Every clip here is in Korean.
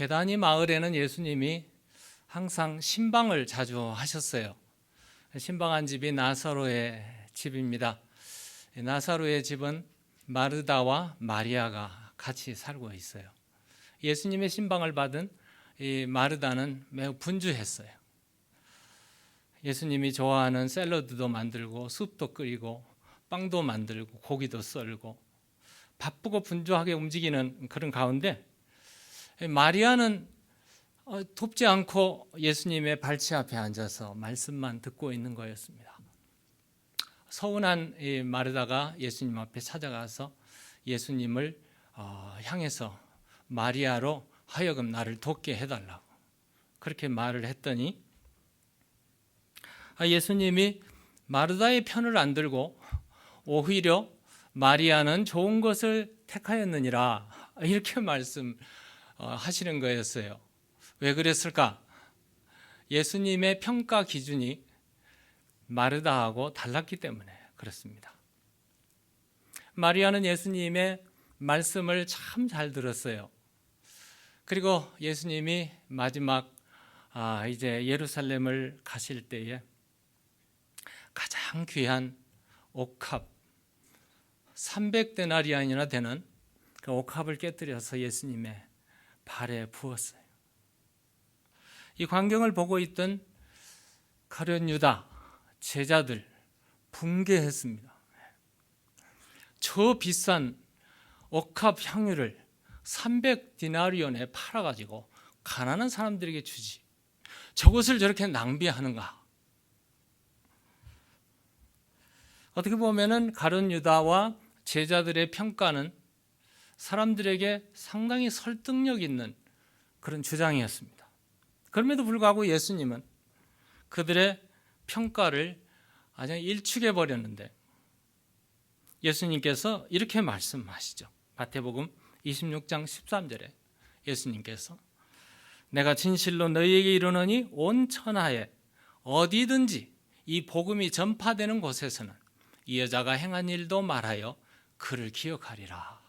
베다니 마을에는 예수님이 항상 신방을 자주 하셨어요. 신방한 집이 나사로의 집입니다. 나사로의 집은 마르다와 마리아가 같이 살고 있어요. 예수님의 신방을 받은 이 마르다는 매우 분주했어요. 예수님이 좋아하는 샐러드도 만들고 숲도 끓이고 빵도 만들고 고기도 썰고 바쁘고 분주하게 움직이는 그런 가운데, 마리아는 돕지 않고 예수님의 발치 앞에 앉아서 말씀만 듣고 있는 거였습니다. 서운한 이 마르다가 예수님 앞에 찾아가서 예수님을 향해서 마리아로 하여금 나를 돕게 해달라고 그렇게 말을 했더니, 예수님이 마르다의 편을 안 들고 오히려 마리아는 좋은 것을 택하였느니라 이렇게 말씀하시는 거였어요. 왜 그랬을까? 예수님의 평가 기준이 마르다하고 달랐기 때문에 그렇습니다. 마리아는 예수님의 말씀을 참 잘 들었어요. 그리고 예수님이 마지막 이제 예루살렘을 가실 때에 가장 귀한 옥합 300데나리안이나 되는 그 옥합을 깨뜨려서 예수님의 발에 부었어요. 이 광경을 보고 있던 가룟 유다 제자들 붕괴했습니다. 저 비싼 옥합 향유를 300디나리온에 팔아가지고 가난한 사람들에게 주지, 저것을 저렇게 낭비하는가? 어떻게 보면은 가룟 유다와 제자들의 평가는 사람들에게 상당히 설득력 있는 그런 주장이었습니다. 그럼에도 불구하고 예수님은 그들의 평가를 아주 일축해 버렸는데, 예수님께서 이렇게 말씀하시죠. 마태복음 26장 13절에 예수님께서 내가 진실로 너희에게 이르노니 온 천하에 어디든지 이 복음이 전파되는 곳에서는 이 여자가 행한 일도 말하여 그를 기억하리라.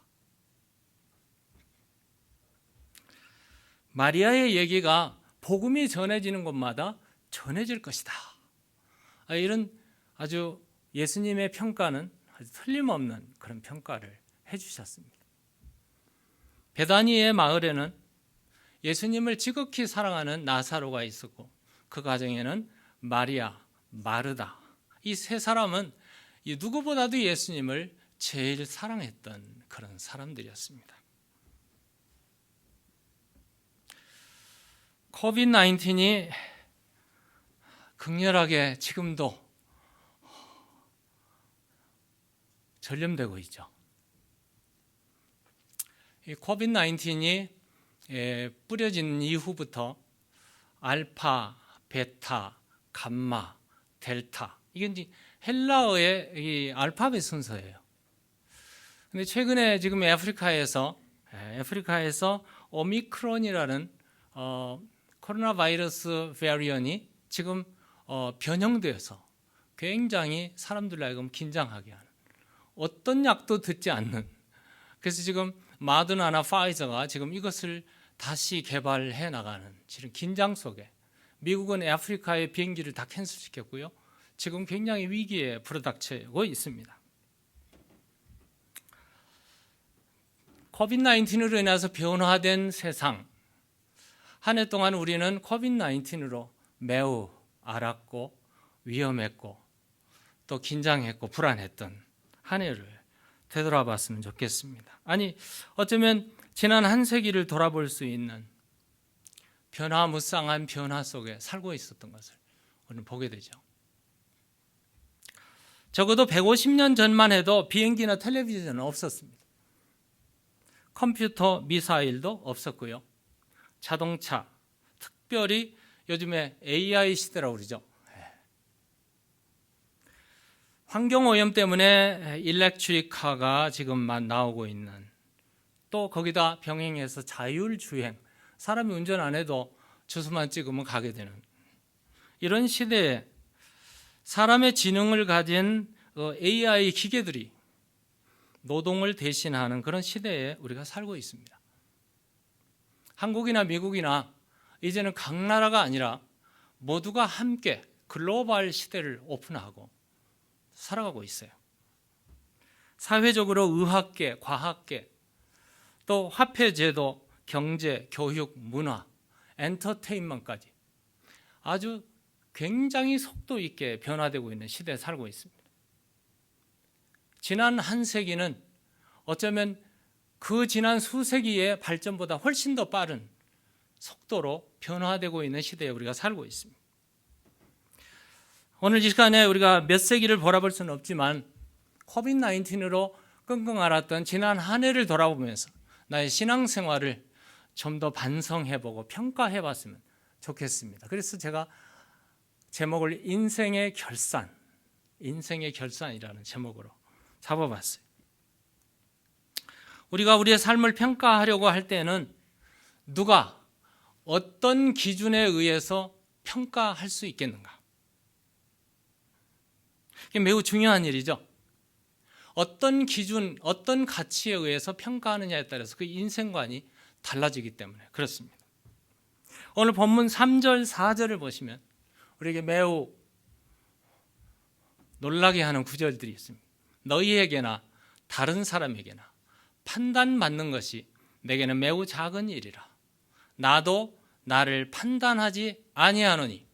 마리아의 얘기가 복음이 전해지는 곳마다 전해질 것이다. 이런 아주 예수님의 평가는 아주 틀림없는 그런 평가를 해주셨습니다. 베다니의 마을에는 예수님을 지극히 사랑하는 나사로가 있었고, 그 가정에는 마리아, 마르다, 이 세 사람은 누구보다도 예수님을 제일 사랑했던 그런 사람들이었습니다. 코비드-19이 극렬하게 지금도 전염되고 있죠. 이 코비드-19이 뿌려진 이후부터 알파, 베타, 감마, 델타, 이게 이제 헬라어의 이 알파벳 순서예요. 근데 최근에 지금 아프리카에서 오미크론이라는 코로나 바이러스 베리언이 지금 변형되어서 굉장히 사람들을 하여금 긴장하게 하는, 어떤 약도 듣지 않는, 그래서 지금 마더나나 파이저가 지금 이것을 다시 개발해 나가는 지금 긴장 속에, 미국은 아프리카의 비행기를 다 캔슬시켰고요. 지금 굉장히 위기에 부르닥치고 있습니다. 코비드-19으로 인해서 변화된 세상, 한 해 동안 우리는 코비드-19으로 매우 앓았고 위험했고 또 긴장했고 불안했던 한 해를 되돌아봤으면 좋겠습니다. 아니, 어쩌면 지난 한 세기를 돌아볼 수 있는 변화무쌍한 변화 속에 살고 있었던 것을 오늘 보게 되죠. 적어도 150년 전만 해도 비행기나 텔레비전은 없었습니다. 컴퓨터, 미사일도 없었고요. 자동차, 특별히 요즘에 AI 시대라고 그러죠. 환경오염 때문에 일렉트릭카가 지금만 나오고 있는, 또 거기다 병행해서 자율주행, 사람이 운전 안 해도 주소만 찍으면 가게 되는 이런 시대에 사람의 지능을 가진 AI 기계들이 노동을 대신하는 그런 시대에 우리가 살고 있습니다. 한국이나 미국이나 이제는 각 나라가 아니라 모두가 함께 글로벌 시대를 오픈하고 살아가고 있어요. 사회적으로 의학계, 과학계, 또 화폐제도, 경제, 교육, 문화, 엔터테인먼트까지 아주 굉장히 속도 있게 변화되고 있는 시대에 살고 있습니다. 지난 한 세기는 어쩌면 그 지난 수세기의 발전보다 훨씬 더 빠른 속도로 변화되고 있는 시대에 우리가 살고 있습니다. 오늘 이 시간에 우리가 몇 세기를 돌아볼 수는 없지만 코비드-19으로 끙끙 앓았던 지난 한 해를 돌아보면서 나의 신앙생활을 좀 더 반성해보고 평가해봤으면 좋겠습니다. 그래서 제가 제목을 인생의 결산이라는 제목으로 잡아봤어요. 우리가 우리의 삶을 평가하려고 할 때는 누가 어떤 기준에 의해서 평가할 수 있겠는가? 이게 매우 중요한 일이죠. 어떤 기준, 어떤 가치에 의해서 평가하느냐에 따라서 그 인생관이 달라지기 때문에 그렇습니다. 오늘 본문 3절, 4절을 보시면 우리에게 매우 놀라게 하는 구절들이 있습니다. 너희에게나 다른 사람에게나 판단받는 것이 내게는 매우 작은 일이라. 나도 나를 판단하지 아니하노니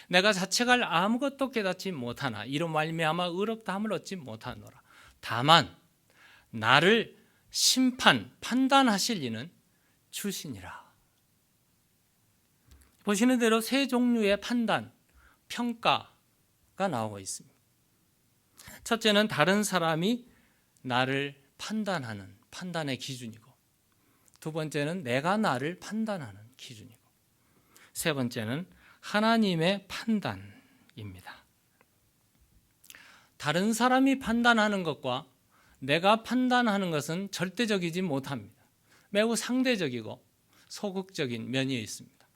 내가 자책할 아무것도 깨닫지 못하나 이로 말미암아 의롭다함을 얻지 못하노라. 다만 나를 판단하실 이는 주시니라. 보시는 대로 세 종류의 판단, 평가가 나오고 있습니다. 첫째는 다른 사람이 나를 판단하는 판단의 기준이고, 두 번째는 내가 나를 판단하는 기준이고, 세 번째는 하나님의 판단입니다. 다른 사람이 판단하는 것과 내가 판단하는 것은 절대적이지 못합니다. 매우 상대적이고 소극적인 면이 있습니다.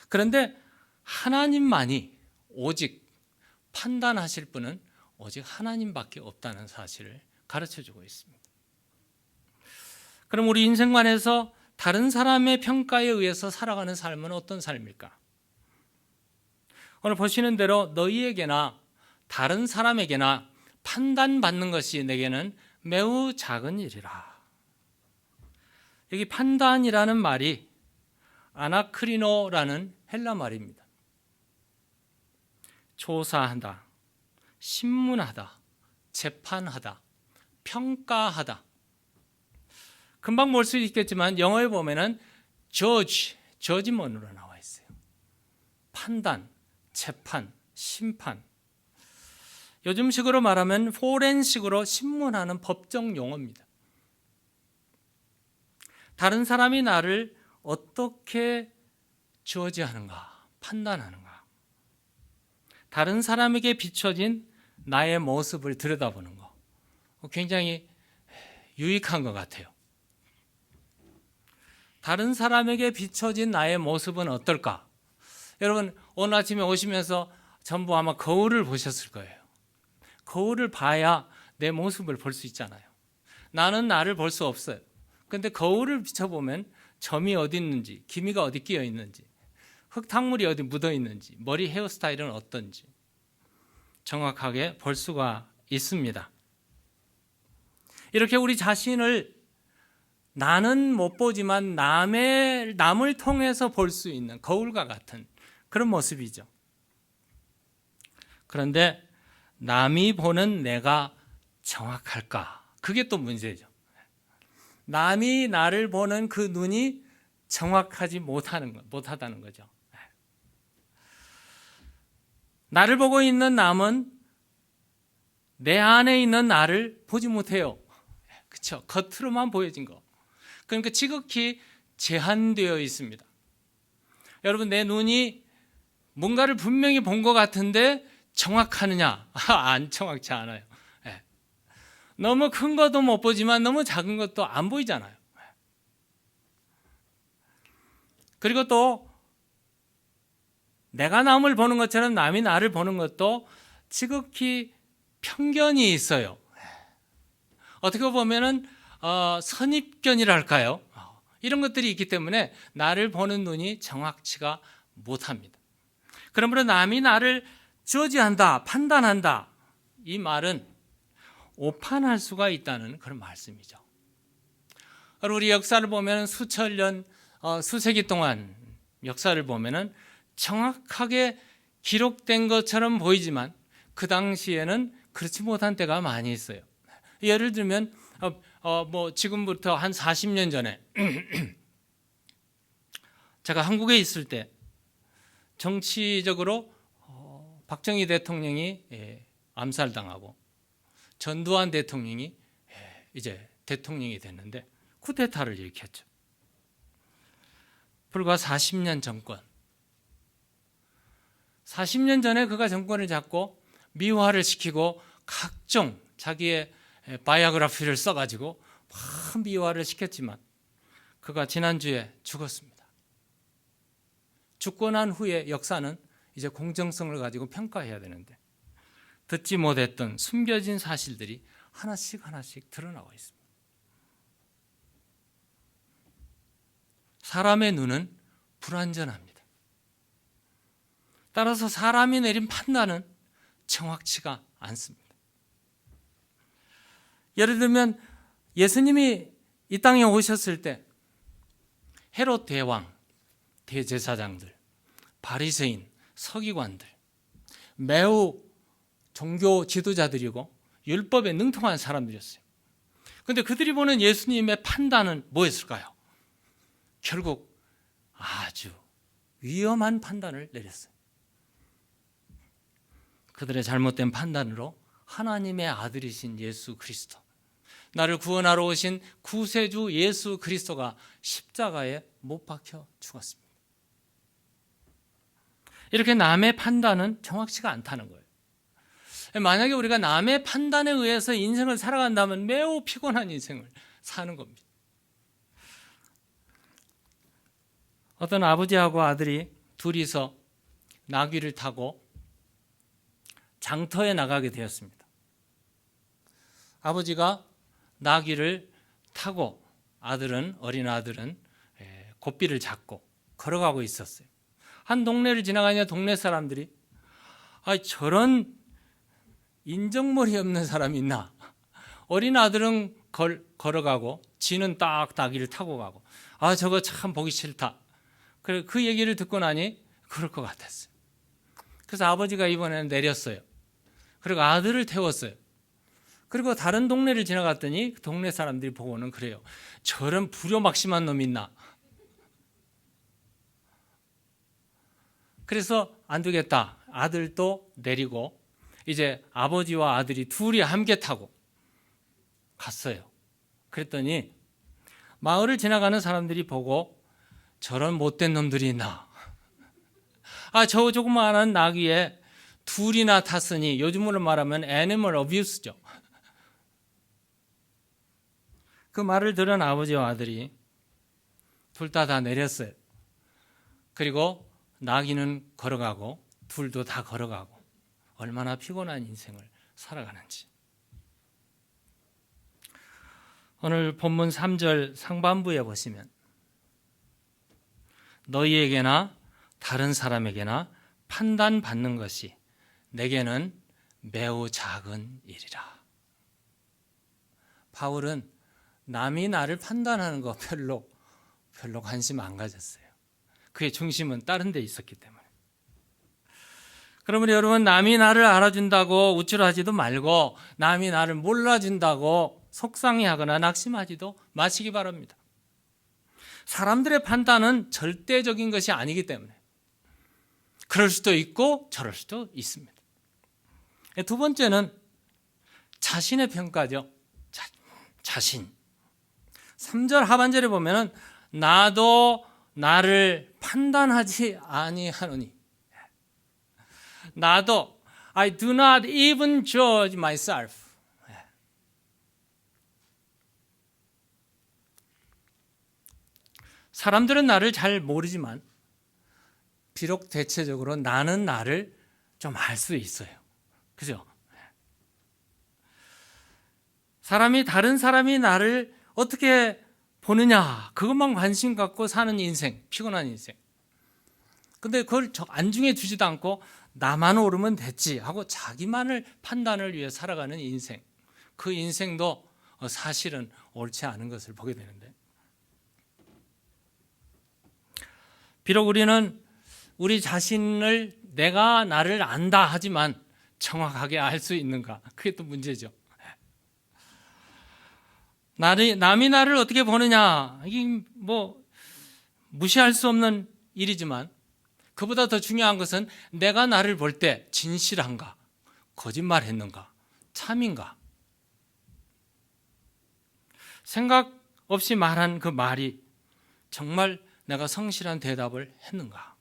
그런데 하나님만이 오직 판단하실 분은 오직 하나님밖에 없다는 사실을 가르쳐주고 있습니다. 그럼 우리 인생관에서 다른 사람의 평가에 의해서 살아가는 삶은 어떤 삶일까? 오늘 보시는 대로 너희에게나 다른 사람에게나 판단받는 것이 내게는 매우 작은 일이라. 여기 판단이라는 말이 아나크리노라는 헬라 말입니다. 조사하다, 신문하다, 재판하다, 평가하다. 금방 볼 수 있겠지만 영어에 보면은 judgement으로 나와 있어요. 판단, 재판, 심판. 요즘식으로 말하면 포렌식으로 신문하는 법정 용어입니다. 다른 사람이 나를 어떻게 저지하는가, 판단하는가. 다른 사람에게 비춰진 나의 모습을 들여다보는 거. 굉장히 유익한 것 같아요. 다른 사람에게 비춰진 나의 모습은 어떨까? 여러분 오늘 아침에 오시면서 전부 아마 거울을 보셨을 거예요. 거울을 봐야 내 모습을 볼 수 있잖아요. 나는 나를 볼 수 없어요. 그런데 거울을 비춰보면 점이 어디 있는지, 기미가 어디 끼어 있는지, 흙탕물이 어디 묻어 있는지, 머리 헤어스타일은 어떤지 정확하게 볼 수가 있습니다. 이렇게 우리 자신을 나는 못 보지만 남을 통해서 볼 수 있는 거울과 같은 그런 모습이죠. 그런데 남이 보는 내가 정확할까? 그게 또 문제죠. 남이 나를 보는 그 눈이 정확하지 못하다는 거죠. 나를 보고 있는 남은 내 안에 있는 나를 보지 못해요. 그렇죠? 겉으로만 보여진 거. 그러니까 지극히 제한되어 있습니다. 여러분 내 눈이 뭔가를 분명히 본 것 같은데 정확하느냐? 안 정확치 않아요. 너무 큰 것도 못 보지만 너무 작은 것도 안 보이잖아요. 그리고 또 내가 남을 보는 것처럼 남이 나를 보는 것도 지극히 편견이 있어요. 어떻게 보면은 선입견이랄까요? 이런 것들이 있기 때문에 나를 보는 눈이 정확치가 못합니다. 그러므로 남이 나를 저지한다, 판단한다, 이 말은 오판할 수가 있다는 그런 말씀이죠. 우리 역사를 보면 수천 년, 수세기 동안 역사를 보면은 정확하게 기록된 것처럼 보이지만 그 당시에는 그렇지 못한 때가 많이 있어요. 예를 들면 지금부터 한 40년 전에 제가 한국에 있을 때 정치적으로 박정희 대통령이 암살당하고 전두환 대통령이 이제 대통령이 됐는데 쿠데타를 일으켰죠. 불과 40년 정권. 40년 전에 그가 정권을 잡고 미화를 시키고 각종 자기의 바이오그래피를 써가지고 막 미화를 시켰지만 그가 지난주에 죽었습니다. 죽고 난 후에 역사는 이제 공정성을 가지고 평가해야 되는데 듣지 못했던 숨겨진 사실들이 하나씩 드러나고 있습니다. 사람의 눈은 불완전합니다. 따라서 사람이 내린 판단은 정확치가 않습니다. 예를 들면 예수님이 이 땅에 오셨을 때 헤롯 대왕, 대제사장들, 바리새인, 서기관들, 매우 종교 지도자들이고 율법에 능통한 사람들이었어요. 그런데 그들이 보는 예수님의 판단은 뭐였을까요? 결국 아주 위험한 판단을 내렸어요. 그들의 잘못된 판단으로 하나님의 아들이신 예수 그리스도, 나를 구원하러 오신 구세주 예수 그리스도가 십자가에 못 박혀 죽었습니다. 이렇게 남의 판단은 정확치가 않다는 거예요. 만약에 우리가 남의 판단에 의해서 인생을 살아간다면 매우 피곤한 인생을 사는 겁니다. 어떤 아버지하고 아들이 둘이서 나귀를 타고 장터에 나가게 되었습니다. 아버지가 나귀를 타고 어린 아들은 고삐를 잡고 걸어가고 있었어요. 한 동네를 지나가냐 동네 사람들이 저런 인정머리 없는 사람이 있나? 어린 아들은 걸어가고 지는 딱 나귀를 타고 가고 저거 참 보기 싫다. 그 얘기를 듣고 나니 그럴 것 같았어요. 그래서 아버지가 이번에는 내렸어요. 그리고 아들을 태웠어요. 그리고 다른 동네를 지나갔더니 동네 사람들이 보고는 그래요. 저런 불효막심한 놈이 있나? 그래서 안 되겠다. 아들도 내리고 이제 아버지와 아들이 둘이 함께 타고 갔어요. 그랬더니 마을을 지나가는 사람들이 보고 저런 못된 놈들이 있나? 저 조그마한 나귀에 둘이나 탔으니 요즘으로 말하면 애니멀 어뷰스죠. 그 말을 들은 아버지와 아들이 둘 다 내렸어요. 그리고 나귀는 걸어가고 둘도 다 걸어가고 얼마나 피곤한 인생을 살아가는지. 오늘 본문 3절 상반부에 보시면 너희에게나 다른 사람에게나 판단받는 것이 내게는 매우 작은 일이라. 바울은 남이 나를 판단하는 거 별로 관심 안 가졌어요. 그의 중심은 다른 데 있었기 때문에. 그러므로 여러분, 남이 나를 알아준다고 우쭐하지도 말고 남이 나를 몰라준다고 속상해하거나 낙심하지도 마시기 바랍니다. 사람들의 판단은 절대적인 것이 아니기 때문에 그럴 수도 있고 저럴 수도 있습니다. 두 번째는 자신의 평가죠. 자신. 3절 하반절에 보면은 나도 나를 판단하지 아니하노니. 나도 I do not even judge myself. 사람들은 나를 잘 모르지만 비록 대체적으로 나는 나를 좀 알 수 있어요. 그죠? 다른 사람이 나를 어떻게 보느냐, 그것만 관심 갖고 사는 인생, 피곤한 인생. 근데 그걸 안중에 두지도 않고 나만 오르면 됐지 하고 자기만을 판단을 위해 살아가는 인생, 그 인생도 사실은 옳지 않은 것을 보게 되는데, 비록 우리는 우리 자신을 내가 나를 안다 하지만 정확하게 알 수 있는가? 그게 또 문제죠. 남이 나를 어떻게 보느냐, 이게 뭐 무시할 수 없는 일이지만, 그보다 더 중요한 것은 내가 나를 볼 때 진실한가, 거짓말했는가, 참인가. 생각 없이 말한 그 말이 정말 내가 성실한 대답을 했는가,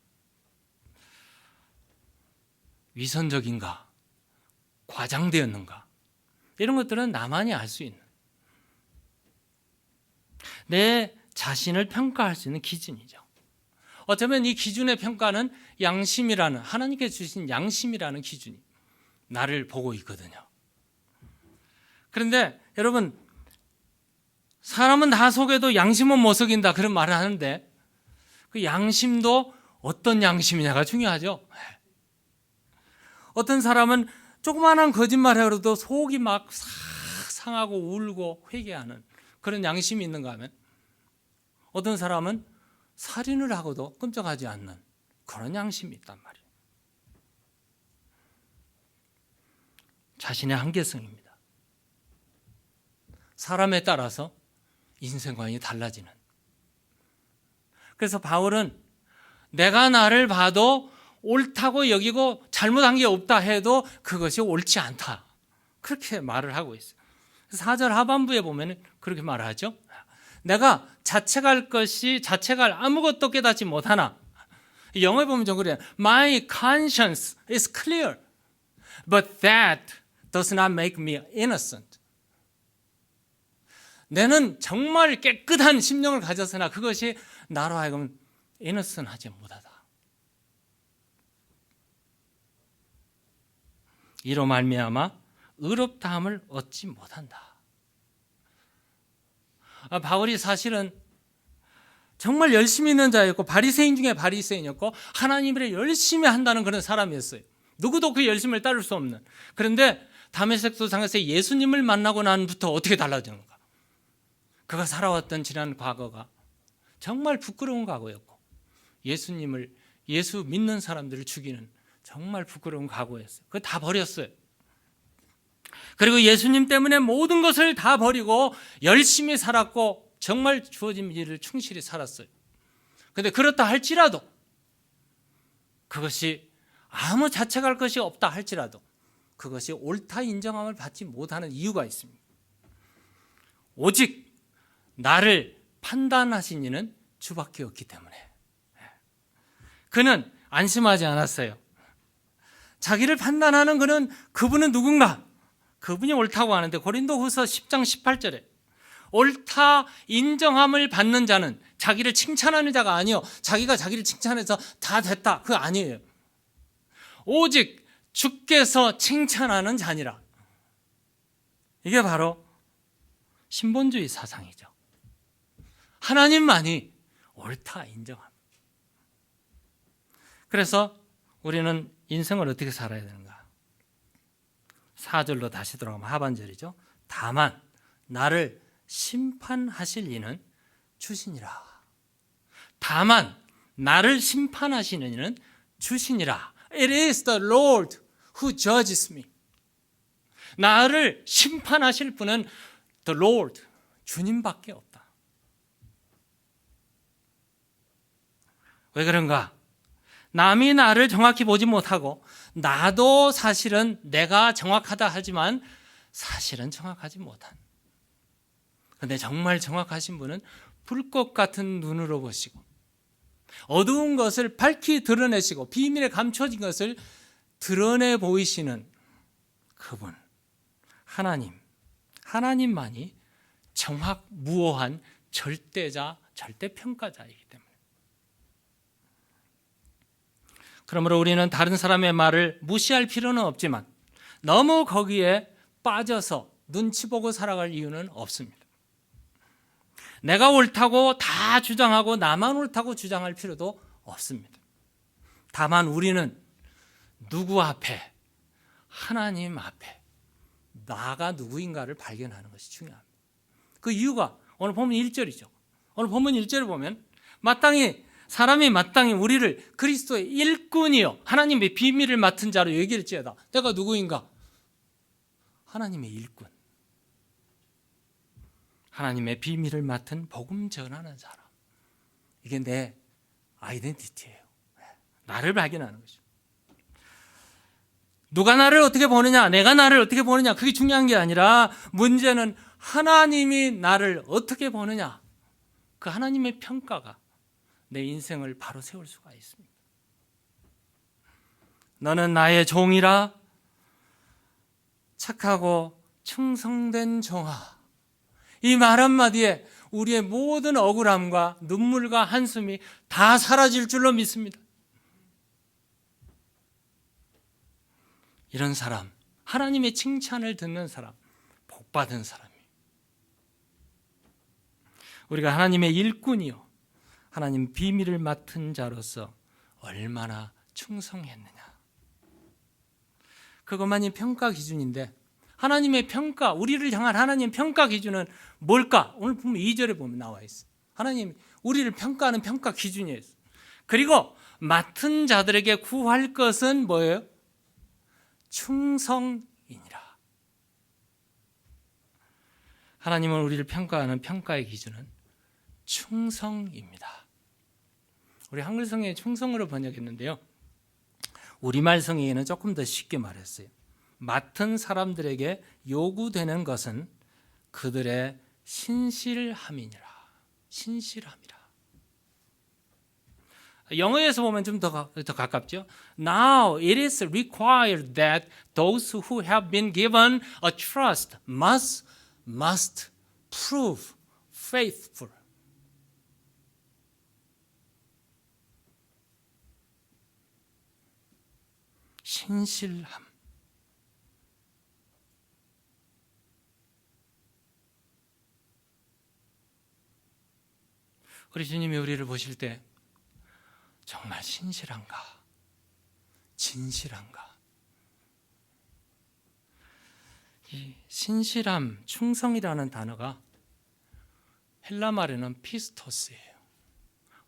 위선적인가, 과장되었는가, 이런 것들은 나만이 알 수 있는, 내 자신을 평가할 수 있는 기준이죠. 어쩌면 이 기준의 평가는 양심이라는, 하나님께 주신 양심이라는 기준이 나를 보고 있거든요. 그런데 여러분, 사람은 다 속여도 양심은 못 속인다, 그런 말을 하는데, 그 양심도 어떤 양심이냐가 중요하죠. 어떤 사람은 조그마한 거짓말을 해도 속이 막 상하고 울고 회개하는 그런 양심이 있는가 하면, 어떤 사람은 살인을 하고도 끔찍하지 않는 그런 양심이 있단 말이에요. 자신의 한계성입니다. 사람에 따라서 인생관이 달라지는. 그래서 바울은 내가 나를 봐도 옳다고 여기고 잘못한 게 없다 해도 그것이 옳지 않다, 그렇게 말을 하고 있어요. 4절 하반부에 보면 그렇게 말하죠. 내가 자책할 아무것도 깨닫지 못하나. 영어에 보면 좀 그래요. My conscience is clear, but that does not make me innocent. 내는 정말 깨끗한 심령을 가졌으나 그것이 나로 하여금 innocent하지 못하다. 이로 말미암아 의롭다함을 얻지 못한다. 바울이 사실은 정말 열심히 있는 자였고, 바리새인 중에 바리새인이었고, 하나님을 열심히 한다는 그런 사람이었어요. 누구도 그 열심을 따를 수 없는. 그런데 다메섹 도상에서 예수님을 만나고 난부터 어떻게 달라지는가? 그가 살아왔던 지난 과거가 정말 부끄러운 과거였고, 예수 믿는 사람들을 죽이는 정말 부끄러운 과거였어요. 그거 다 버렸어요. 그리고 예수님 때문에 모든 것을 다 버리고 열심히 살았고 정말 주어진 일을 충실히 살았어요. 그런데 그렇다 할지라도, 그것이 아무 자책할 것이 없다 할지라도 그것이 옳다 인정함을 받지 못하는 이유가 있습니다. 오직 나를 판단하신 이는 주밖에 없기 때문에 그는 안심하지 않았어요. 자기를 판단하는 그분은 누군가? 그분이 옳다고 하는데, 고린도후서 10장 18절에 옳다 인정함을 받는 자는 자기를 칭찬하는 자가 아니요, 자기가 자기를 칭찬해서 다 됐다, 그거 아니에요. 오직 주께서 칭찬하는 자니라. 이게 바로 신본주의 사상이죠. 하나님만이 옳다 인정함. 그래서 우리는 인생을 어떻게 살아야 되는가? 4절로 다시 돌아가면 하반절이죠. 다만 나를 심판하실 이는 주시니라. 다만 나를 심판하시는 이는 주시니라. It is the Lord who judges me. 나를 심판하실 분은 the Lord, 주님밖에 없다. 왜 그런가? 남이 나를 정확히 보지 못하고, 나도 사실은 내가 정확하다 하지만 사실은 정확하지 못한, 그런데 정말 정확하신 분은 불꽃 같은 눈으로 보시고 어두운 것을 밝히 드러내시고 비밀에 감춰진 것을 드러내 보이시는 그분, 하나님만이 정확무오한 절대자, 절대평가자이기 때문에. 그러므로 우리는 다른 사람의 말을 무시할 필요는 없지만 너무 거기에 빠져서 눈치 보고 살아갈 이유는 없습니다. 내가 옳다고 다 주장하고 나만 옳다고 주장할 필요도 없습니다. 다만 우리는 누구 앞에, 하나님 앞에 나가 누구인가를 발견하는 것이 중요합니다. 그 이유가 오늘 본문 1절이죠. 오늘 본문 1절을 보면 사람이 마땅히 우리를 그리스도의 일꾼이요 하나님의 비밀을 맡은 자로 여길지어다. 내가 누구인가? 하나님의 일꾼. 하나님의 비밀을 맡은 복음 전하는 사람. 이게 내 아이덴티티예요. 나를 발견하는 거죠. 누가 나를 어떻게 보느냐, 내가 나를 어떻게 보느냐, 그게 중요한 게 아니라 문제는 하나님이 나를 어떻게 보느냐. 그 하나님의 평가가 내 인생을 바로 세울 수가 있습니다. 너는 나의 종이라 착하고 충성된 종아. 이 말 한마디에 우리의 모든 억울함과 눈물과 한숨이 다 사라질 줄로 믿습니다. 이런 사람, 하나님의 칭찬을 듣는 사람, 복받은 사람이에요. 우리가 하나님의 일꾼이요 하나님 비밀을 맡은 자로서 얼마나 충성했느냐. 그것만이 평가 기준인데 하나님의 평가, 우리를 향한 하나님의 평가 기준은 뭘까? 오늘 보면 2절에 보면 나와 있어요. 하나님 우리를 평가하는 평가 기준이에요. 그리고 맡은 자들에게 구할 것은 뭐예요? 충성이니라. 하나님은 우리를 평가하는 평가의 기준은 충성입니다. 우리 한글 성경에 충성으로 번역했는데요. 우리말 성경에는 조금 더 쉽게 말했어요. 맡은 사람들에게 요구되는 것은 그들의 신실함이니라. 신실함이라. 영어에서 보면 좀 더 가깝죠. Now it is required that those who have been given a trust must prove faithful. 신실함. 우리 주님이 우리를 보실 때 정말 신실한가? 진실한가? 이 신실함, 충성이라는 단어가 헬라 말에는 피스토스예요.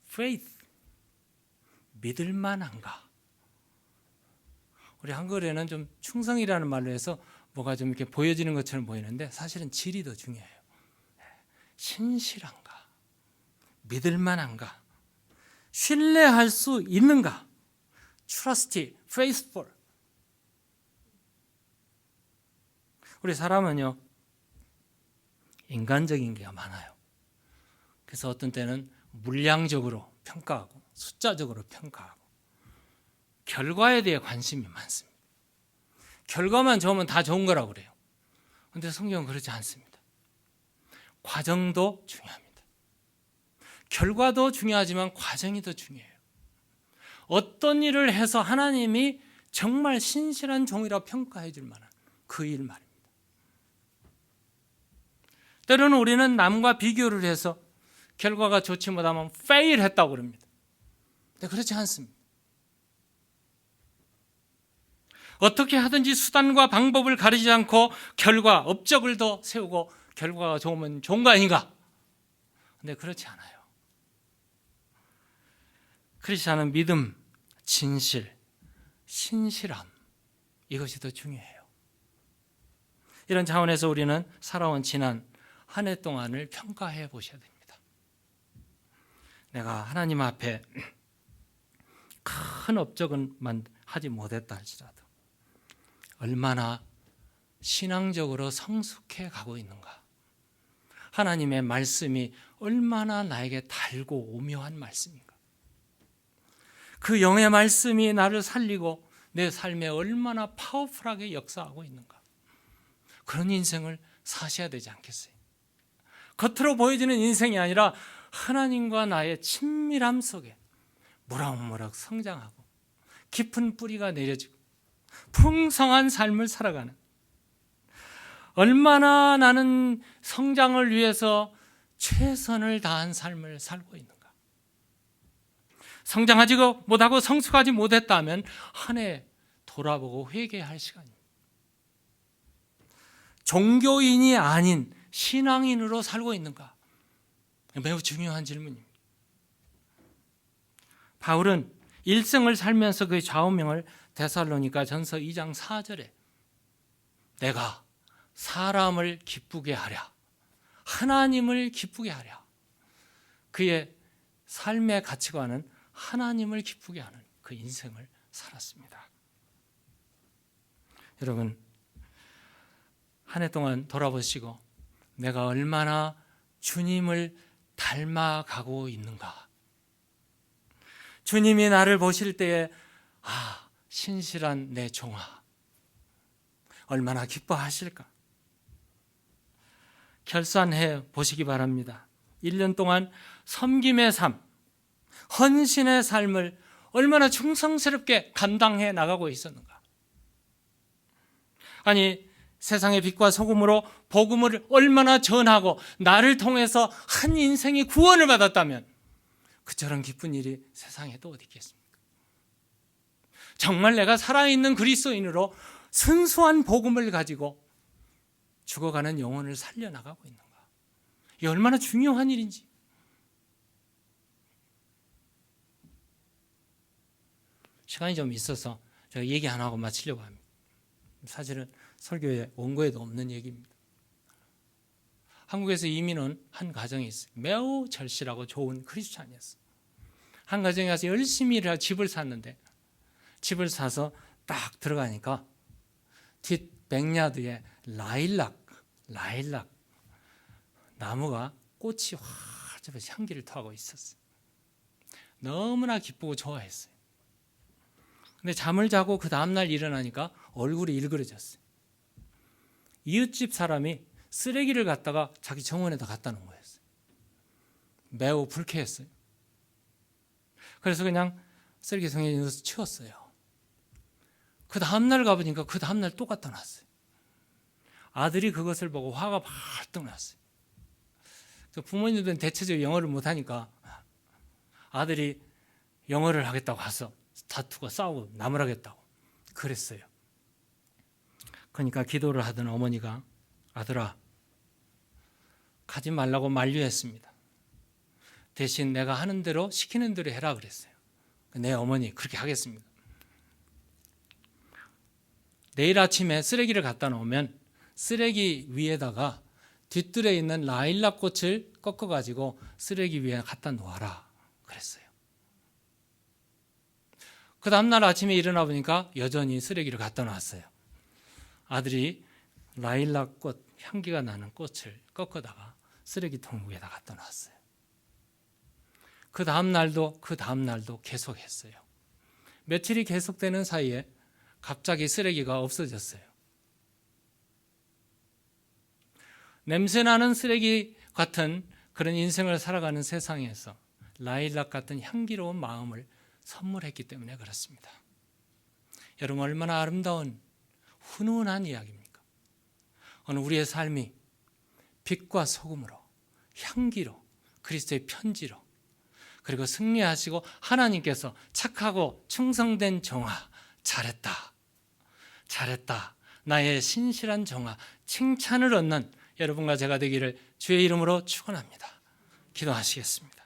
faith, 믿을 만한가? 우리 한글에는 좀 충성이라는 말로 해서 뭐가 좀 이렇게 보여지는 것처럼 보이는데 사실은 질이 더 중요해요. 신실한가? 믿을 만한가? 신뢰할 수 있는가? trusty, faithful. 우리 사람은요 인간적인 게 많아요. 그래서 어떤 때는 물량적으로 평가하고 숫자적으로 평가하고 결과에 대해 관심이 많습니다. 결과만 좋으면 다 좋은 거라고 그래요. 그런데 성경은 그렇지 않습니다. 과정도 중요합니다. 결과도 중요하지만 과정이 더 중요해요. 어떤 일을 해서 하나님이 정말 신실한 종이라 평가해 줄 만한 그 일 말입니다. 때로는 우리는 남과 비교를 해서 결과가 좋지 못하면 fail 했다고 그럽니다. 근데 그렇지 않습니다. 어떻게 하든지 수단과 방법을 가리지 않고 결과, 업적을 더 세우고 결과가 좋으면 좋은 거 아닌가? 근데 그렇지 않아요. 크리스찬은 믿음, 진실, 신실함 이것이 더 중요해요. 이런 차원에서 우리는 살아온 지난 한 해 동안을 평가해 보셔야 됩니다. 내가 하나님 앞에 큰 업적은 하지 못했다 할지라도 얼마나 신앙적으로 성숙해 가고 있는가? 하나님의 말씀이 얼마나 나에게 달고 오묘한 말씀인가? 그 영의 말씀이 나를 살리고 내 삶에 얼마나 파워풀하게 역사하고 있는가? 그런 인생을 사셔야 되지 않겠어요? 겉으로 보여지는 인생이 아니라 하나님과 나의 친밀함 속에 무럭무럭 성장하고 깊은 뿌리가 내려지고 풍성한 삶을 살아가는, 얼마나 나는 성장을 위해서 최선을 다한 삶을 살고 있는가? 성장하지 못하고 성숙하지 못했다면 한 해 돌아보고 회개할 시간입니다. 종교인이 아닌 신앙인으로 살고 있는가? 매우 중요한 질문입니다. 바울은 일생을 살면서 그 좌우명을 데살로니가 전서 2장 4절에 내가 사람을 기쁘게 하랴, 하나님을 기쁘게 하랴. 그의 삶의 가치관은 하나님을 기쁘게 하는 그 인생을 살았습니다. 여러분, 한 해 동안 돌아보시고 내가 얼마나 주님을 닮아가고 있는가? 주님이 나를 보실 때에 신실한 내 종아, 얼마나 기뻐하실까? 결산해 보시기 바랍니다. 1년 동안 섬김의 삶, 헌신의 삶을 얼마나 충성스럽게 감당해 나가고 있었는가? 아니, 세상의 빛과 소금으로 복음을 얼마나 전하고 나를 통해서 한 인생이 구원을 받았다면 그처럼 기쁜 일이 세상에 또 어디 있겠습니까? 정말 내가 살아있는 그리스도인으로 순수한 복음을 가지고 죽어가는 영혼을 살려나가고 있는가? 이게 얼마나 중요한 일인지. 시간이 좀 있어서 제가 얘기 하나 하고 마치려고 합니다. 사실은 설교에 원고에도 없는 얘기입니다. 한국에서 이민 온 한 가정이 있어요. 매우 절실하고 좋은 크리스찬이었어요. 한 가정에 가서 열심히 일하고 집을 샀는데 집을 사서 딱 들어가니까 뒷 백야드에 라일락 나무가 꽃이 활짝 향기를 토하고 있었어요. 너무나 기쁘고 좋아했어요. 근데 잠을 자고 그 다음날 일어나니까 얼굴이 일그러졌어요. 이웃집 사람이 쓰레기를 갖다가 자기 정원에다 갖다 놓은 거였어요. 매우 불쾌했어요. 그래서 그냥 쓰레기통에 넣어서 치웠어요. 그 다음날 가보니까 그 다음날 또 갖다 놨어요. 아들이 그것을 보고 화가 발떡 났어요. 부모님들은 대체적으로 영어를 못하니까 아들이 영어를 하겠다고 가서 다투고 싸우고 나무라겠다고 그랬어요. 그러니까 기도를 하던 어머니가 아들아, 가지 말라고 만류했습니다. 대신 내가 하는 대로 시키는 대로 해라 그랬어요. 내 어머니 그렇게 하겠습니다. 내일 아침에 쓰레기를 갖다 놓으면 쓰레기 위에다가 뒷뜰에 있는 라일락 꽃을 꺾어가지고 쓰레기 위에 갖다 놓아라 그랬어요. 그 다음날 아침에 일어나 보니까 여전히 쓰레기를 갖다 놨어요. 아들이 라일락 꽃, 향기가 나는 꽃을 꺾어다가 쓰레기통 위에다 갖다 놨어요. 그 다음날도 계속했어요. 며칠이 계속되는 사이에 갑자기 쓰레기가 없어졌어요. 냄새나는 쓰레기 같은 그런 인생을 살아가는 세상에서 라일락 같은 향기로운 마음을 선물했기 때문에 그렇습니다. 여러분, 얼마나 아름다운 훈훈한 이야기입니까? 오늘 우리의 삶이 빛과 소금으로, 향기로, 그리스도의 편지로, 그리고 승리하시고 하나님께서 착하고 충성된 종아, 잘했다, 나의 신실한 종아, 칭찬을 얻는 여러분과 제가 되기를 주의 이름으로 축원합니다. 기도하시겠습니다.